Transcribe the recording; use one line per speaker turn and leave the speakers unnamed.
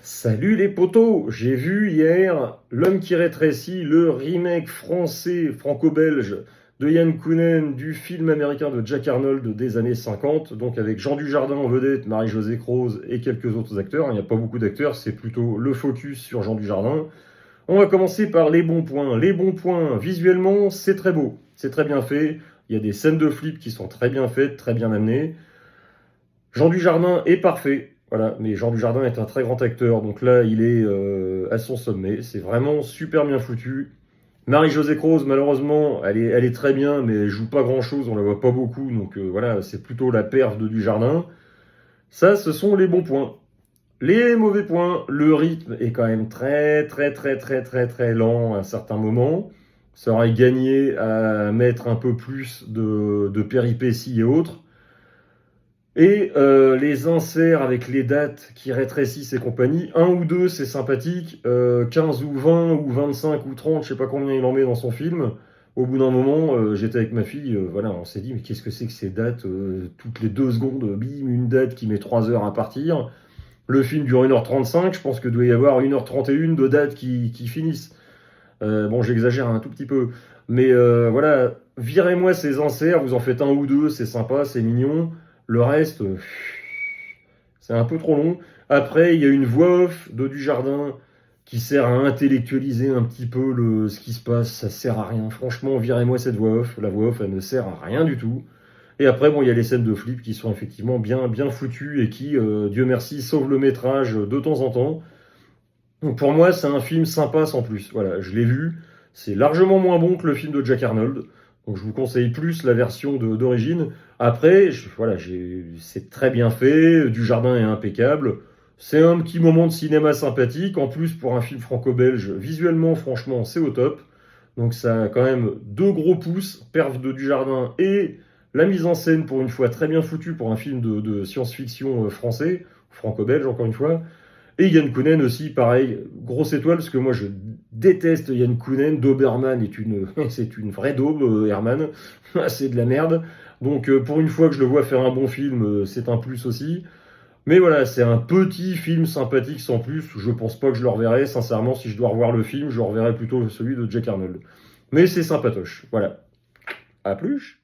Salut les potos, j'ai vu hier L'homme qui rétrécit, le remake français franco-belge de Yann Kounen du film américain de Jack Arnold des années 50, donc avec Jean Dujardin en vedette, Marie-Josée Croze et quelques autres acteurs. Il n'y a pas beaucoup d'acteurs, c'est plutôt le focus sur Jean Dujardin. On va commencer par les bons points. Les bons points, visuellement, c'est très beau, c'est très bien fait. Il y a des scènes de flip qui sont très bien faites, très bien amenées. Jean Dujardin est parfait, voilà, mais Jean Dujardin est un très grand acteur, donc là il est à son sommet, c'est vraiment super bien foutu. Marie-Josée Croze, malheureusement, elle est très bien, mais elle joue pas grand-chose, on la voit pas beaucoup, donc voilà, c'est plutôt la perf de Dujardin. Ça, ce sont les bons points. Les mauvais points, le rythme est quand même très très très très très très lent à un certain moment. Ça aurait gagné à mettre un peu plus de péripéties et autres. Et les inserts avec les dates qui rétrécissent et compagnie, un ou deux c'est sympathique, 15 ou 20 ou 25 ou 30, je sais pas combien il en met dans son film. Au bout d'un moment, j'étais avec ma fille, voilà, on s'est dit mais qu'est-ce que c'est que ces dates, toutes les 2 secondes, bim, une date qui met 3 heures à partir. Le film dure 1h35, je pense que doit y avoir 1h31 de dates qui finissent. Bon, j'exagère un tout petit peu, mais voilà, virez-moi ces inserts, vous en faites un ou deux, c'est sympa, c'est mignon. Le reste, c'est un peu trop long. Après, il y a une voix off de Dujardin qui sert à intellectualiser un petit peu ce qui se passe. Ça sert à rien. Franchement, virez-moi cette voix off. La voix off, elle ne sert à rien du tout. Et après, bon, il y a les scènes de flip qui sont effectivement bien, bien foutues et qui, Dieu merci, sauvent le métrage de temps en temps. Donc pour moi, c'est un film sympa sans plus. Voilà, je l'ai vu. C'est largement moins bon que le film de Jack Arnold. Donc je vous conseille plus la version d'origine. Après, voilà, c'est très bien fait. Dujardin est impeccable. C'est un petit moment de cinéma sympathique. En plus, pour un film franco-belge, visuellement, franchement, c'est au top. Donc ça a quand même 2 gros pouces, perf de Dujardin et la mise en scène, pour une fois, très bien foutue pour un film de science-fiction français, franco-belge encore une fois. Et Yann Kounen aussi, pareil, grosse étoile, parce que moi je déteste Yann Kounen. Doberman c'est une vraie daube, Herman. C'est de la merde. Donc pour une fois que je le vois faire un bon film, c'est un plus aussi. Mais voilà, c'est un petit film sympathique sans plus. Je pense pas que je le reverrai. Sincèrement, si je dois revoir le film, je reverrai plutôt celui de Jack Arnold. Mais c'est sympatoche. Voilà. À plus.